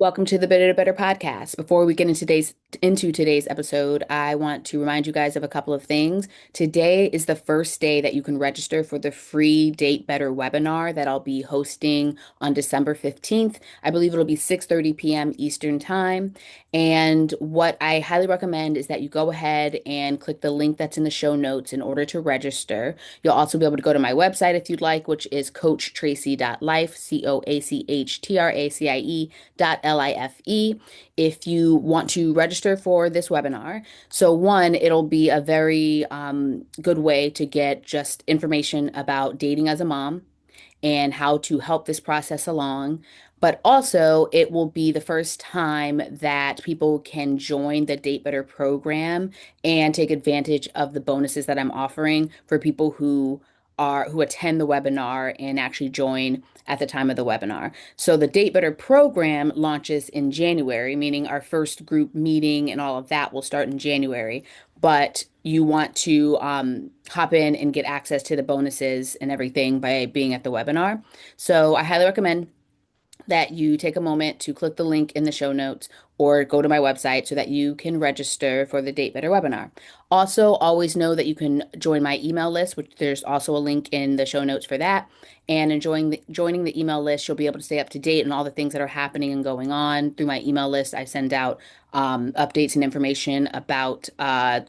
Welcome to the Better to Better podcast. Before we get into today's episode, I want to remind you guys of a couple of things. Today is the first day that you can register for the free Date Better webinar that I'll be hosting on December 15th. I believe it'll be 6:30 p.m. Eastern Time. And what I highly recommend is that you go ahead and click the link that's in the show notes in order to register. You'll also be able to go to my website if you'd like, which is coachtracie.life, CoachTracie.life, if you want to register for this webinar. So, one, it'll be a very good way to get just information about dating as a mom and how to help this process along. But also, it will be the first time that people can join the Date Better program and take advantage of the bonuses that I'm offering for people who attend the webinar and actually join at the time of the webinar. So the Date Better program launches in January, meaning our first group meeting and all of that will start in January. But you want to hop in and get access to the bonuses and everything by being at the webinar. So I highly recommend that you take a moment to click the link in the show notes or go to my website so that you can register for the Date Better webinar. Also, always know that you can join my email list, which there's also a link in the show notes for that. And joining the email list, you'll be able to stay up to date on all the things that are happening and going on through my email list. I send out updates and information about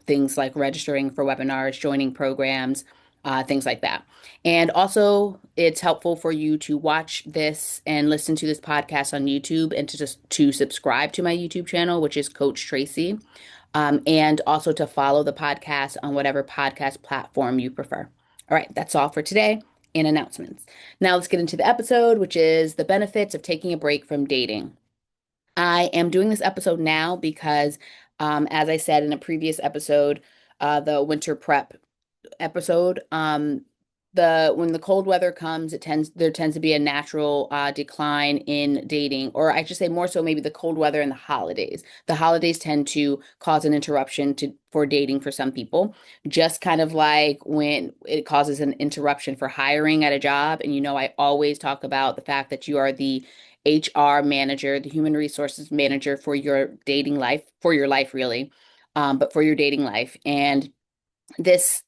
things like registering for webinars, joining programs, things like that. And also, it's helpful for you to watch this and listen to this podcast on YouTube and to subscribe to my YouTube channel, which is Coach Tracie, and also to follow the podcast on whatever podcast platform you prefer. All right, that's all for today and announcements. Now let's get into the episode, which is the benefits of taking a break from dating. I am doing this episode now because, as I said in a previous episode, the winter prep episode. When the cold weather comes, there tends to be a natural decline in dating, or I should say more so maybe the cold weather and the holidays. The holidays tend to cause an interruption for dating for some people, just kind of like when it causes an interruption for hiring at a job. And I always talk about the fact that you are the HR manager, the human resources manager for your dating life, for your life really, but for your dating life. And this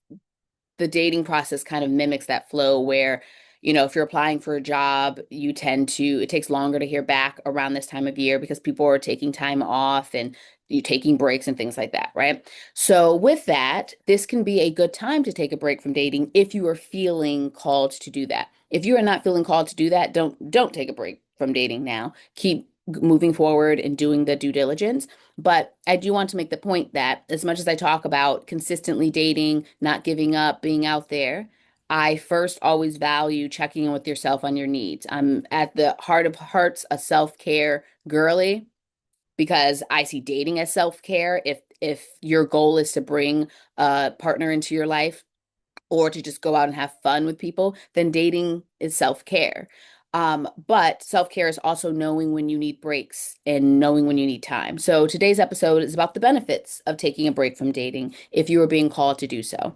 the dating process kind of mimics that flow where, if you're applying for a job, it takes longer to hear back around this time of year because people are taking time off and you taking breaks and things like that, right? So with that, this can be a good time to take a break from dating if you are feeling called to do that. If you are not feeling called to do that, don't take a break from dating now. Keep moving forward and doing the due diligence. But I do want to make the point that as much as I talk about consistently dating, not giving up, being out there, I first always value checking in with yourself on your needs. I'm at the heart of hearts a self-care girly because I see dating as self-care. If your goal is to bring a partner into your life, or to just go out and have fun with people, then dating is self-care. But self-care is also knowing when you need breaks and knowing when you need time. So today's episode is about the benefits of taking a break from dating if you are being called to do so.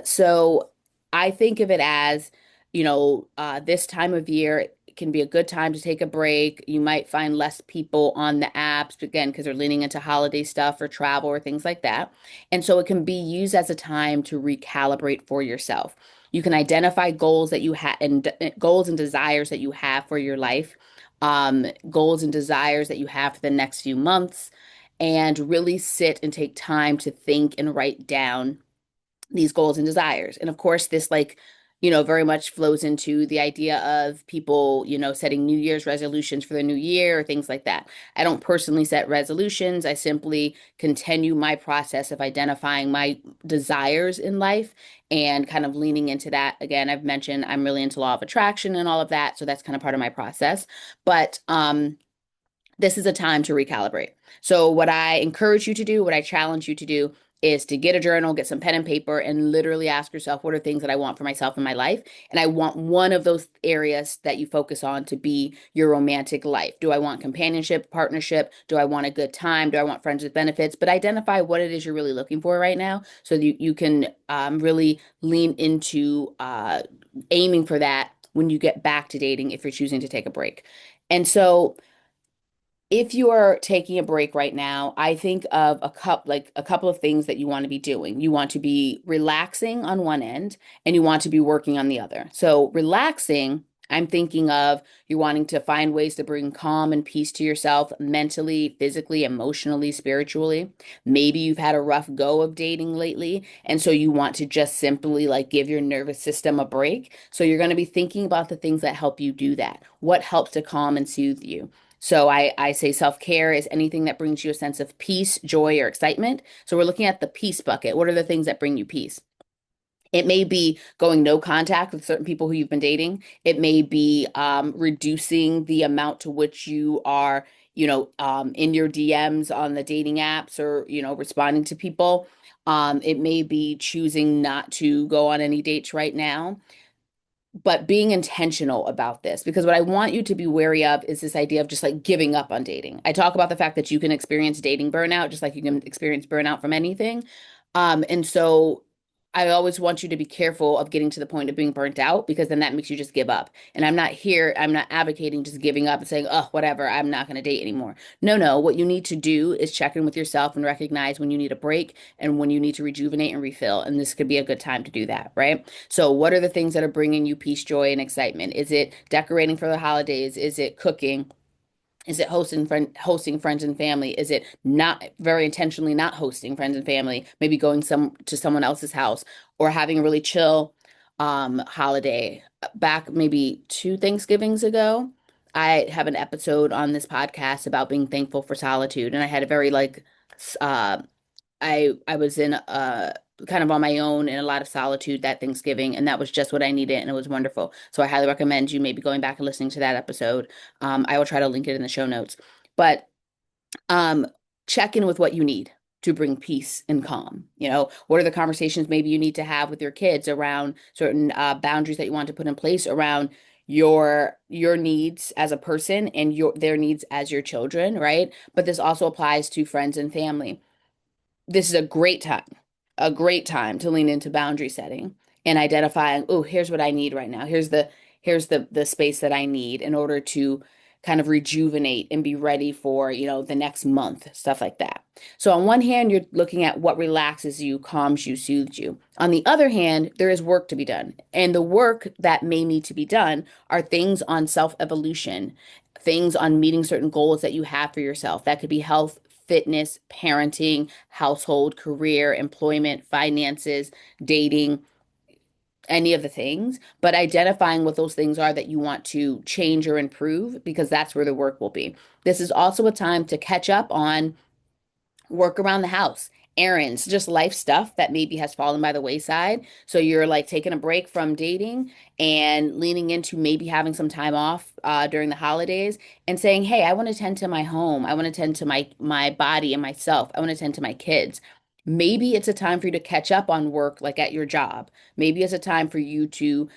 So I think of it as, this time of year can be a good time to take a break. You might find less people on the apps, again, because they're leaning into holiday stuff or travel or things like that. And so it can be used as a time to recalibrate for yourself. You can identify goals that you have and goals and desires that you have for your life, goals and desires that you have for the next few months, and really sit and take time to think and write down these goals and desires. And of course, this very much flows into the idea of people, setting New Year's resolutions for the new year or things like that. I don't personally set resolutions. I simply continue my process of identifying my desires in life and kind of leaning into that. Again, I've mentioned I'm really into law of attraction and all of that, so that's kind of part of my process. But this is a time to recalibrate. So, what I encourage you to do, what I challenge you to do, is to get a journal, get some pen and paper, and literally ask yourself, what are things that I want for myself in my life? And I want one of those areas that you focus on to be your romantic life. Do I want companionship, partnership? Do I want a good time? Do I want friends with benefits? But identify what it is you're really looking for right now so you can really lean into aiming for that when you get back to dating if you're choosing to take a break. And so, If you are taking a break right now, I think of a couple of things that you want to be doing. You want to be relaxing on one end and you want to be working on the other. So, relaxing, I'm thinking of you wanting to find ways to bring calm and peace to yourself mentally, physically, emotionally, spiritually. Maybe you've had a rough go of dating lately, and so you want to just simply like give your nervous system a break. So, you're going to be thinking about the things that help you do that. What helps to calm and soothe you? So I say self-care is anything that brings you a sense of peace, joy, or excitement. So we're looking at the peace bucket. What are the things that bring you peace? It may be going no contact with certain people who you've been dating. It may be reducing the amount to which you are, in your DMs on the dating apps or, responding to people. It may be choosing not to go on any dates right now, but being intentional about this, because what I want you to be wary of is this idea of just like giving up on dating. I talk about the fact that you can experience dating burnout just like you can experience burnout from anything. And so I always want you to be careful of getting to the point of being burnt out, because then that makes you just give up. And I'm not advocating just giving up and saying, oh, whatever, I'm not going to date anymore. No, no. What you need to do is check in with yourself and recognize when you need a break and when you need to rejuvenate and refill. And this could be a good time to do that, right? So, what are the things that are bringing you peace, joy, and excitement? Is it decorating for the holidays? Is it cooking? Is it hosting friends and family? Is it not very intentionally not hosting friends and family? Maybe going to someone else's house or having a really chill holiday. Back maybe two Thanksgivings ago, I have an episode on this podcast about being thankful for solitude, and I had a very uh I was in kind of on my own in a lot of solitude that Thanksgiving, and that was just what I needed, and it was wonderful. So I highly recommend you maybe going back and listening to that episode. I will try to link it in the show notes. But um, check in with what you need to bring peace and calm. What are the conversations maybe you need to have with your kids around certain boundaries that you want to put in place around your needs as a person and your their needs as your children, right? But this also applies to friends and family. This is a great time to lean into boundary setting and identifying, oh, here's what I need right now. Here's the space that I need in order to kind of rejuvenate and be ready for, the next month, stuff like that. So on one hand, you're looking at what relaxes you, calms you, soothes you. On the other hand, there is work to be done. And the work that may need to be done are things on self-evolution, things on meeting certain goals that you have for yourself. That could be health, fitness, parenting, household, career, employment, finances, dating, any of the things, but identifying what those things are that you want to change or improve, because that's where the work will be. This is also a time to catch up on work around the house, errands, just life stuff that maybe has fallen by the wayside. So you're like taking a break from dating and leaning into maybe having some time off during the holidays and saying, "Hey, I want to tend to my home. I want to tend to my body and myself. I want to tend to my kids." Maybe it's a time for you to catch up on work, like at your job. Maybe it's a time for you to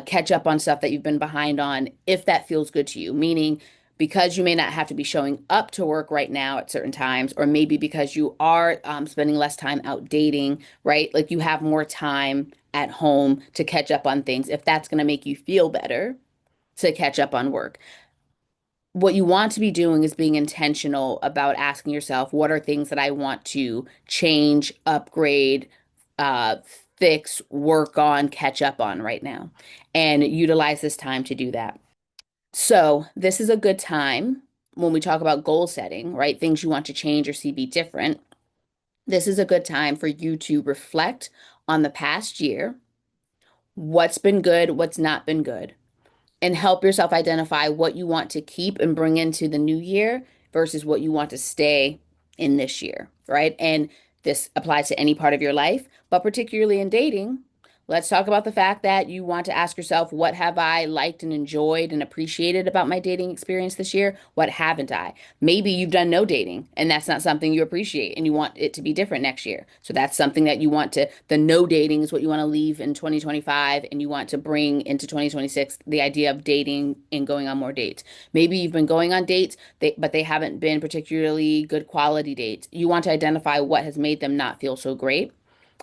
catch up on stuff that you've been behind on, if that feels good to you. Meaning, because you may not have to be showing up to work right now at certain times, or maybe because you are spending less time out dating, right? Like you have more time at home to catch up on things. If that's going to make you feel better to catch up on work, what you want to be doing is being intentional about asking yourself, what are things that I want to change, upgrade, uh, fix, work on, catch up on right now, and utilize this time to do that. So, this is a good time when we talk about goal setting, right? Things you want to change or see be different. This is a good time for you to reflect on the past year, what's been good, what's not been good, and help yourself identify what you want to keep and bring into the new year versus what you want to stay in this year, right? And this applies to any part of your life, but particularly in dating. Let's talk about the fact that you want to ask yourself, what have I liked and enjoyed and appreciated about my dating experience this year? What haven't I? Maybe you've done no dating and that's not something you appreciate and you want it to be different next year. So that's something that you want to, the no dating is what you want to leave in 2025, and you want to bring into 2026 the idea of dating and going on more dates. Maybe you've been going on dates, but they haven't been particularly good quality dates. You want to identify what has made them not feel so great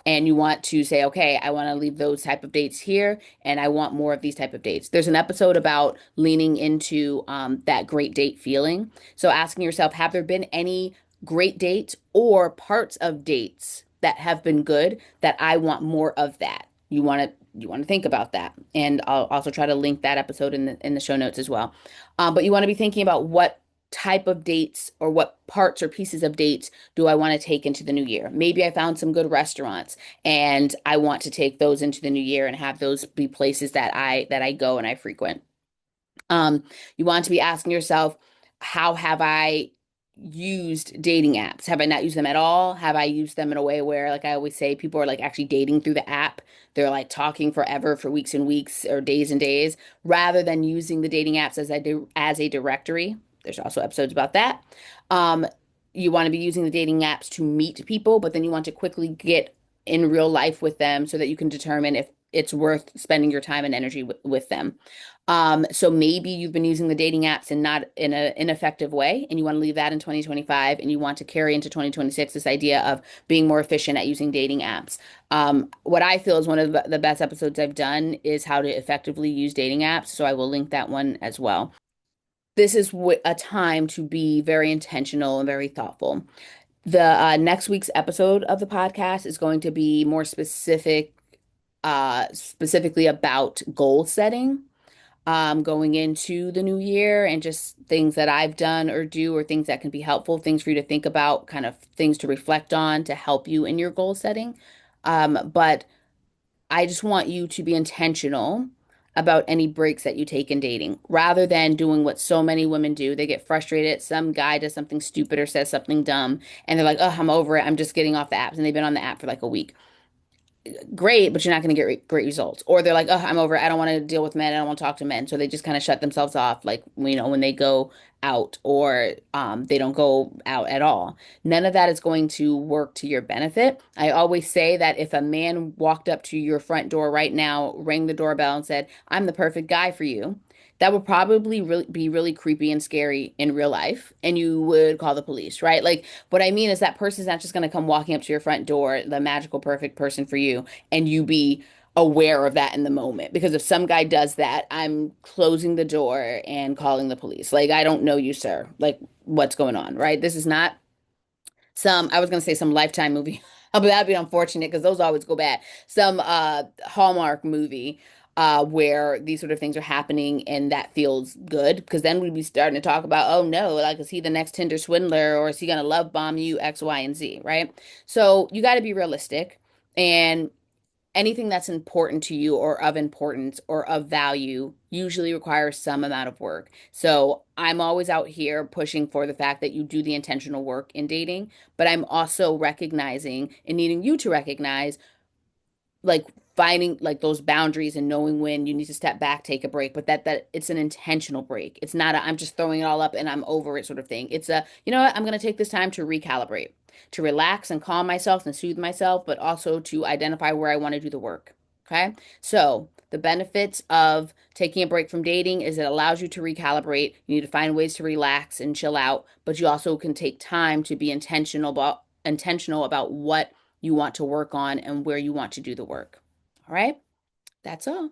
And you want to say, okay, I want to leave those type of dates here, and I want more of these type of dates. There's an episode about leaning into that great date feeling. So asking yourself, have there been any great dates or parts of dates that have been good that I want more of that? You want to think about that, and I'll also try to link that episode in the show notes as well. But you want to be thinking about what type of dates or what parts or pieces of dates do I want to take into the new year. Maybe I found some good restaurants and I want to take those into the new year and have those be places that I go and I frequent. You want to be asking yourself, how have I used dating apps? Have I not used them at all? Have I used them in a way where, like I always say, people are like actually dating through the app? They're like talking forever for weeks and weeks or days and days, rather than using the dating apps as I do as a directory. There's also episodes about that. Um, you want to be using the dating apps to meet people, but then you want to quickly get in real life with them so that you can determine if it's worth spending your time and energy with them. So maybe you've been using the dating apps and not in an ineffective way, and you want to leave that in 2025, and you want to carry into 2026 this idea of being more efficient at using dating apps. What I feel is one of the best episodes I've done is how to effectively use dating apps. So I will link that one as well. This is a time to be very intentional and very thoughtful. The next week's episode of the podcast is going to be more specifically about goal setting going into the new year and just things that I've done or do or things that can be helpful, things for you to think about, kind of things to reflect on to help you in your goal setting. But I just want you to be intentional about any breaks that you take in dating rather than doing what so many women do. They get frustrated. Some guy does something stupid or says something dumb, and they're like, oh, I'm over it. I'm just getting off the apps. And they've been on the app for like a week. Great, but you're not going to get great results. Or they're like, oh, I'm over it. I don't want to deal with men. I don't want to talk to men. So they just kind of shut themselves off, like, when they go out or they don't go out at all. None of that is going to work to your benefit. I always say that if a man walked up to your front door right now, rang the doorbell and said, I'm the perfect guy for you, that would probably be really creepy and scary in real life. And you would call the police, right? Like, what I mean is that person's not just going to come walking up to your front door, the magical, perfect person for you, and you be aware of that in the moment. Because if some guy does that, I'm closing the door and calling the police. Like, I don't know you, sir. Like, what's going on, right? This is not I was gonna say some Lifetime movie. But that'd be unfortunate because those always go bad. Some Hallmark movie where these sort of things are happening and that feels good because then we'd be starting to talk about, oh no, like is he the next Tinder swindler or is he gonna love bomb you X, Y, and Z, right? So you got to be realistic and anything that's important to you or of importance or of value usually requires some amount of work. So I'm always out here pushing for the fact that you do the intentional work in dating, but I'm also recognizing and needing you to recognize like finding like those boundaries and knowing when you need to step back, take a break, but that it's an intentional break. It's not a I'm just throwing it all up and I'm over it sort of thing. It's a, you know what, I'm going to take this time to recalibrate, to relax and calm myself and soothe myself, but also to identify where I want to do the work. Okay? So, the benefits of taking a break from dating is it allows you to recalibrate. You need to find ways to relax and chill out, but you also can take time to be intentional about what you want to work on and where you want to do the work. All right, that's all.